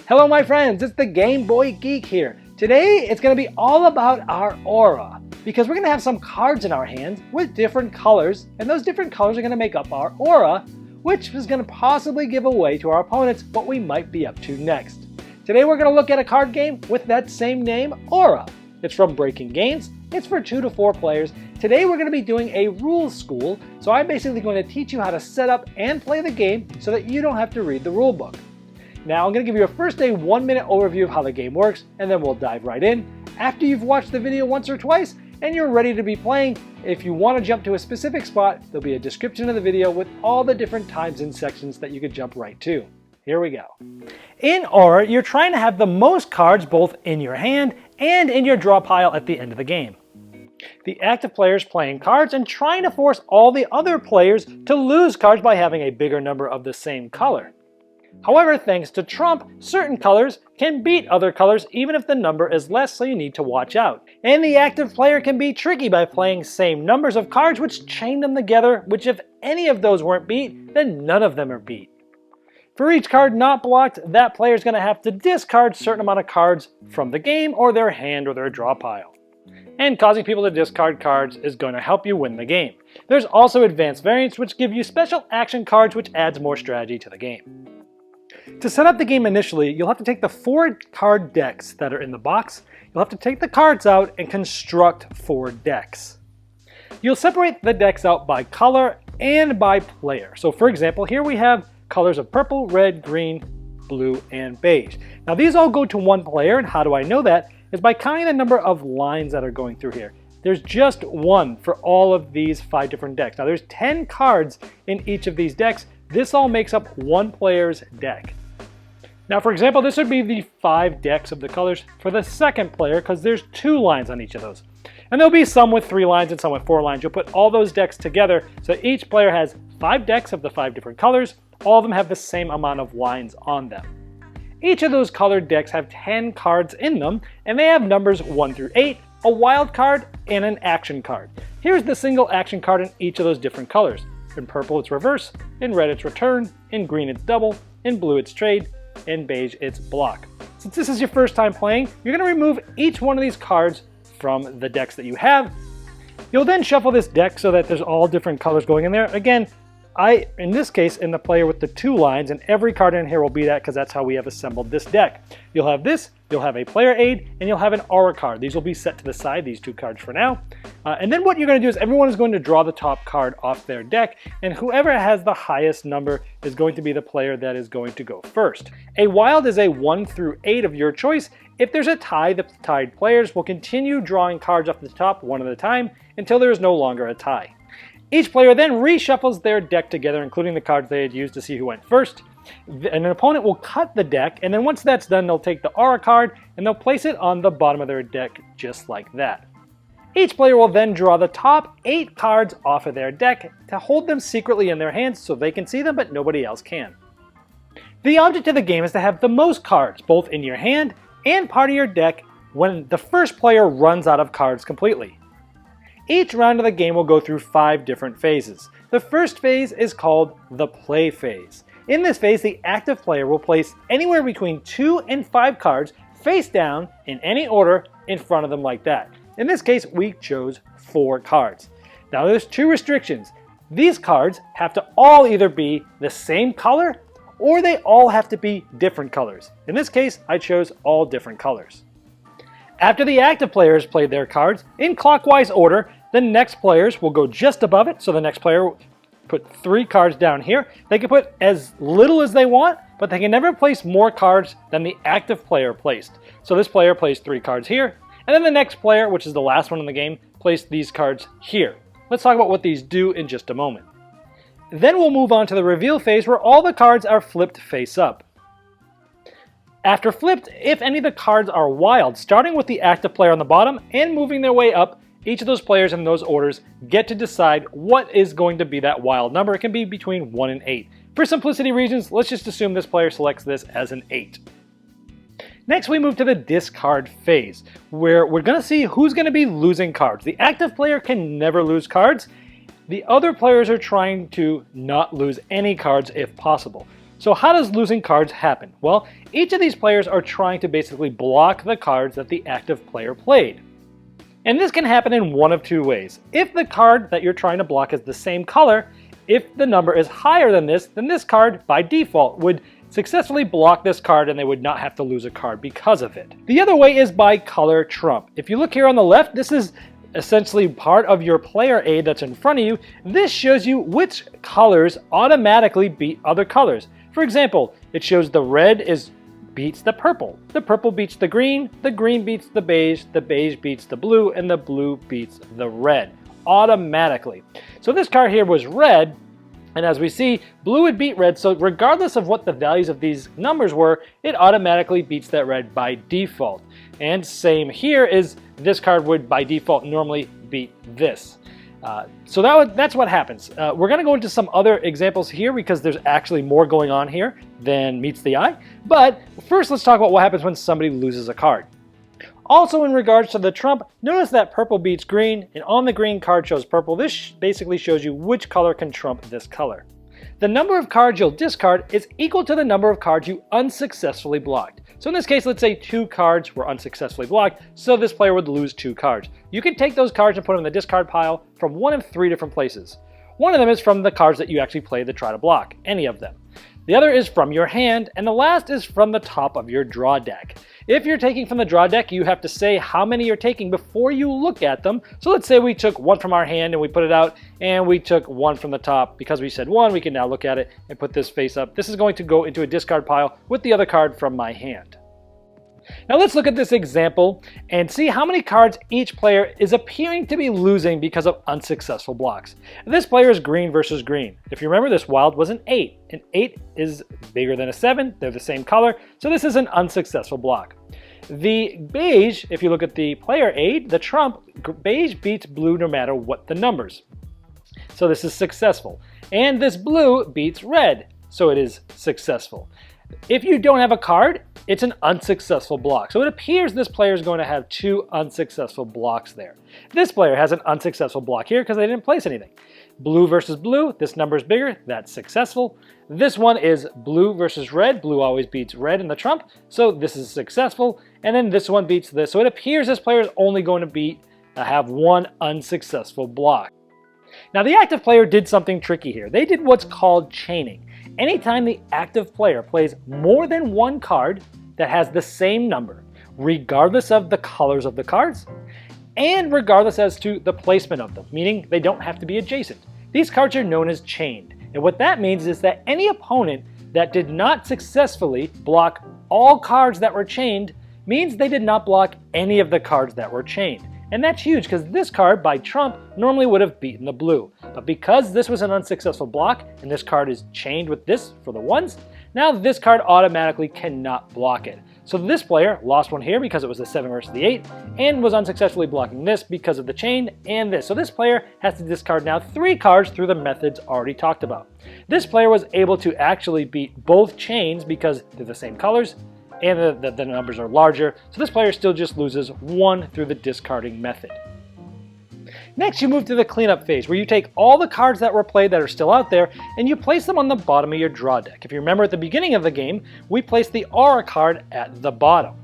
Hello my friends, it's the Game Boy Geek here. Today it's going to be all about our aura, because we're going to have some cards in our hands with different colors, and those different colors are going to make up our aura, which is going to possibly give away to our opponents what we might be up to next. Today we're going to look at a card game with that same name, Aura. It's from Breaking Games. It's for 2 to 4 players. Today we're going to be doing a rules school, so I'm basically going to teach you how to set up and play the game so that you don't have to read the rule book. Now I'm going to give you a first 1-minute overview of how the game works, and then we'll dive right in. After you've watched the video once or twice and you're ready to be playing, if you want to jump to a specific spot, there'll be a description of the video with all the different times and sections that you could jump right to. Here we go. In Aura, you're trying to have the most cards both in your hand and in your draw pile at the end of the game. The active player is playing cards and trying to force all the other players to lose cards by having a bigger number of the same color. However, thanks to Trump, certain colors can beat other colors even if the number is less, so you need to watch out. And the active player can be tricky by playing same numbers of cards which chain them together, which if any of those weren't beat, then none of them are beat. For each card not blocked, that player is going to have to discard a certain amount of cards from the game or their hand or their draw pile. And causing people to discard cards is going to help you win the game. There's also advanced variants which give you special action cards which adds more strategy to the game. To set up the game initially, you'll have to take the 4 card decks that are in the box. You'll have to take the cards out and construct 4 decks. You'll separate the decks out by color and by player. So for example, here we have colors of purple, red, green, blue, and beige. Now these all go to one player, and how do I know that? Is by counting the number of lines that are going through here. There's just one for all of these 5 different decks. Now there's 10 cards in each of these decks. This all makes up one player's deck. Now for example, this would be the 5 decks of the colors for the second player because there's 2 lines on each of those. And there'll be some with 3 lines and some with 4 lines. You'll put all those decks together so each player has 5 decks of the 5 different colors. All of them have the same amount of lines on them. Each of those colored decks have 10 cards in them, and they have numbers 1 through 8, a wild card, and an action card. Here's the single action card in each of those different colors. In purple it's reverse, in red it's return, in green it's double, in blue it's trade, in beige it's block. Since this is your first time playing, you're going to remove each one of these cards from the decks that you have. You'll then shuffle this deck so that there's all different colors going in there. Again, in this case, in the player with the 2 lines, and every card in here will be that because that's how we have assembled this deck. You'll have this, you'll have a player aid, and you'll have an aura card. These will be set to the side, these 2 cards for now. And then what you're going to do is everyone is going to draw the top card off their deck, and whoever has the highest number is going to be the player that is going to go first. A wild is a 1 through 8 of your choice. If there's a tie, the tied players will continue drawing cards off the top one at a time until there is no longer a tie. Each player then reshuffles their deck together, including the cards they had used to see who went first. An opponent will cut the deck, and then once that's done, they'll take the aura card and they'll place it on the bottom of their deck just like that. Each player will then draw the top 8 cards off of their deck to hold them secretly in their hands so they can see them but nobody else can. The object of the game is to have the most cards both in your hand and part of your deck when the first player runs out of cards completely. Each round of the game will go through 5 different phases. The first phase is called the play phase. In this phase, the active player will place anywhere between 2 and 5 cards face down in any order in front of them like that. In this case, we chose 4 cards. Now there's 2 restrictions. These cards have to all either be the same color or they all have to be different colors. In this case, I chose all different colors. After the active players played their cards in clockwise order, the next players will go just above it. So the next player will put 3 cards down here. They can put as little as they want, but they can never place more cards than the active player placed. So this player placed 3 cards here, and then the next player, which is the last one in the game, placed these cards here. Let's talk about what these do in just a moment. Then we'll move on to the reveal phase where all the cards are flipped face up. After flipped, if any of the cards are wild, starting with the active player on the bottom and moving their way up, each of those players in those orders get to decide what is going to be that wild number. It can be between 1 and 8. For simplicity reasons, let's just assume this player selects this as an 8. Next, we move to the discard phase, where we're going to see who's going to be losing cards. The active player can never lose cards. The other players are trying to not lose any cards if possible. So how does losing cards happen? Well, each of these players are trying to basically block the cards that the active player played. And this can happen in one of two ways. If the card that you're trying to block is the same color, if the number is higher than this, then this card by default would successfully block this card and they would not have to lose a card because of it. The other way is by color trump. If you look here on the left, this is essentially part of your player aid that's in front of you. This shows you which colors automatically beat other colors. For example, it shows the red beats the purple beats the green beats the beige beats the blue, and the blue beats the red automatically. So this card here was red, and as we see, blue would beat red, so regardless of what the values of these numbers were, it automatically beats that red by default. And same here is this card would by default normally beat this. So that's what happens. We're going to go into some other examples here because there's actually more going on here than meets the eye. But first let's talk about what happens when somebody loses a card. Also in regards to the trump, notice that purple beats green, and on the green card shows purple. This basically shows you which color can trump this color. The number of cards you'll discard is equal to the number of cards you unsuccessfully blocked. So in this case, let's say 2 cards were unsuccessfully blocked, so this player would lose 2 cards. You can take those cards and put them in the discard pile from one of 3 different places. One of them is from the cards that you actually play to try to block, any of them. The other is from your hand, and the last is from the top of your draw deck. If you're taking from the draw deck, you have to say how many you're taking before you look at them. So let's say we took 1 from our hand and we put it out, and we took 1 from the top. Because we said 1, we can now look at it and put this face up. This is going to go into a discard pile with the other card from my hand. Now let's look at this example and see how many cards each player is appearing to be losing because of unsuccessful blocks. This player is green versus green. If you remember, this wild was an 8. An 8 is bigger than a 7. They're the same color, so this is an unsuccessful block. The beige, if you look at the player aid, the trump, beige beats blue no matter what the numbers. So this is successful. And this blue beats red, so it is successful. If you don't have a card, it's an unsuccessful block. So it appears this player is going to have 2 unsuccessful blocks there. This player has an unsuccessful block here because they didn't place anything. Blue versus blue, this number is bigger, that's successful. This one is blue versus red, blue always beats red in the trump, so this is successful. And then this one beats this, so it appears this player is only going to have 1 unsuccessful block. Now the active player did something tricky here. They did what's called chaining. Anytime the active player plays more than 1 card that has the same number, regardless of the colors of the cards, and regardless as to the placement of them, meaning they don't have to be adjacent. These cards are known as chained. And what that means is that any opponent that did not successfully block all cards that were chained means they did not block any of the cards that were chained. And that's huge because this card, by trump, normally would have beaten the blue. But because this was an unsuccessful block, and this card is chained with this for the ones, now this card automatically cannot block it. So this player lost 1 here because it was the 7 versus the 8, and was unsuccessfully blocking this because of the chain and this. So this player has to discard now 3 cards through the methods already talked about. This player was able to actually beat both chains because they're the same colors, and the numbers are larger, so this player still just loses 1 through the discarding method. Next, you move to the cleanup phase, where you take all the cards that were played that are still out there, and you place them on the bottom of your draw deck. If you remember at the beginning of the game, we placed the aura card at the bottom.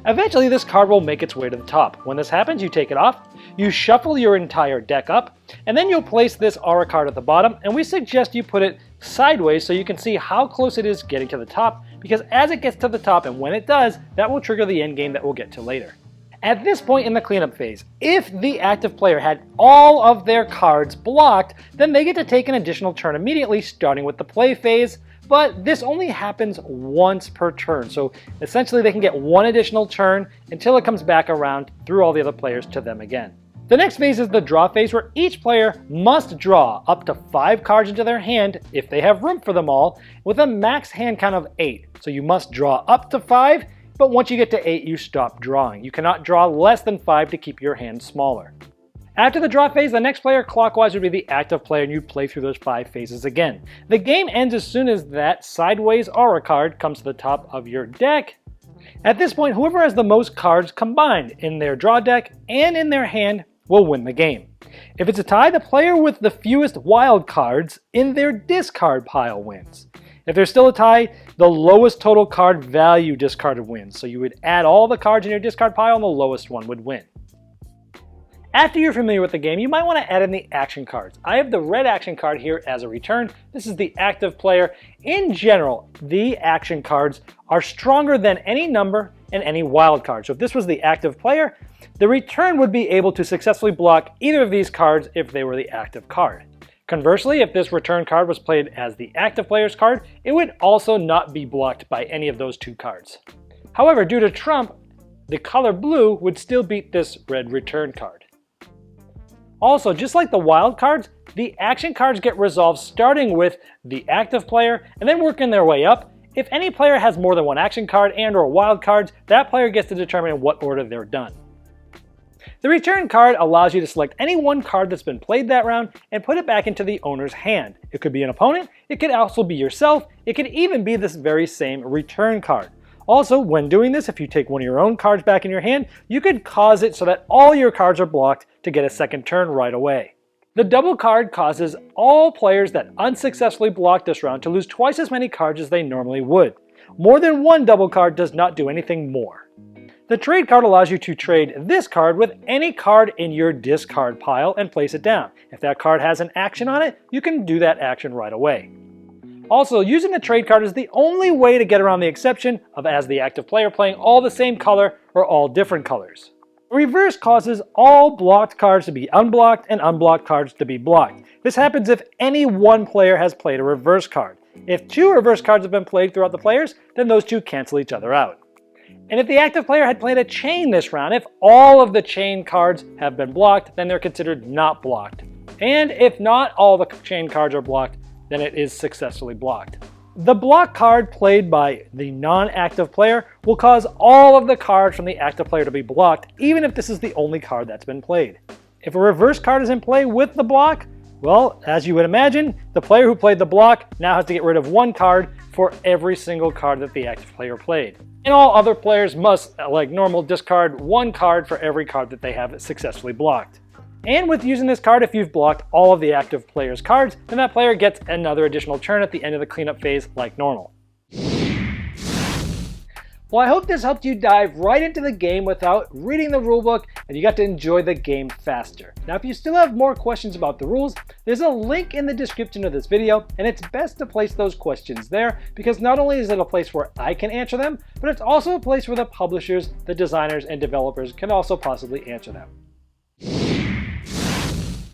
Eventually, this card will make its way to the top. When this happens, you take it off, you shuffle your entire deck up, and then you'll place this aura card at the bottom, and we suggest you put it sideways so you can see how close it is getting to the top, because as it gets to the top, and when it does, that will trigger the end game that we'll get to later. At this point in the cleanup phase, if the active player had all of their cards blocked, then they get to take an additional turn immediately, starting with the play phase, but this only happens once per turn, so essentially they can get 1 additional turn until it comes back around through all the other players to them again. The next phase is the draw phase, where each player must draw up to 5 cards into their hand if they have room for them all, with a max hand count of 8. So you must draw up to 5, but once you get to 8, you stop drawing. You cannot draw less than 5 to keep your hand smaller. After the draw phase, the next player clockwise would be the active player, and you play through those 5 phases again. The game ends as soon as that sideways aura card comes to the top of your deck. At this point, whoever has the most cards combined in their draw deck and in their hand will win the game. If it's a tie, the player with the fewest wild cards in their discard pile wins. If there's still a tie, the lowest total card value discarded wins. So you would add all the cards in your discard pile and the lowest one would win. After you're familiar with the game, you might want to add in the action cards. I have the red action card here as a return. This is the active player. In general, the action cards are stronger than any number and any wild card. So if this was the active player, the return would be able to successfully block either of these cards if they were the active card. Conversely, if this return card was played as the active player's card, it would also not be blocked by any of those two cards. However, due to trump, the color blue would still beat this red return card. Also, just like the wild cards, the action cards get resolved starting with the active player and then working their way up. If any player has more than one action card and/or wild cards, that player gets to determine in what order they're done. The return card allows you to select any one card that's been played that round and put it back into the owner's hand. It could be an opponent, it could also be yourself, it could even be this very same return card. Also, when doing this, if you take one of your own cards back in your hand, you could cause it so that all your cards are blocked to get a second turn right away. The double card causes all players that unsuccessfully block this round to lose twice as many cards as they normally would. More than one double card does not do anything more. The trade card allows you to trade this card with any card in your discard pile and place it down. If that card has an action on it, you can do that action right away. Also, using the trade card is the only way to get around the exception of as the active player playing all the same color or all different colors. Reverse causes all blocked cards to be unblocked and unblocked cards to be blocked. This happens if any one player has played a reverse card. If two reverse cards have been played throughout the players, then those two cancel each other out. And if the active player had played a chain this round, if all of the chain cards have been blocked, then they're considered not blocked. And if not all the chain cards are blocked, then it is successfully blocked. The block card played by the non-active player will cause all of the cards from the active player to be blocked, even if this is the only card that's been played. If a reverse card is in play with the block, well, as you would imagine, the player who played the block now has to get rid of one card for every single card that the active player played. And all other players must, like normal, discard one card for every card that they have successfully blocked. And with using this card, if you've blocked all of the active player's cards, then that player gets another additional turn at the end of the cleanup phase like normal. Well, I hope this helped you dive right into the game without reading the rulebook and you got to enjoy the game faster. Now, if you still have more questions about the rules, there's a link in the description of this video, and it's best to place those questions there because not only is it a place where I can answer them, but it's also a place where the publishers, the designers, and developers can also possibly answer them.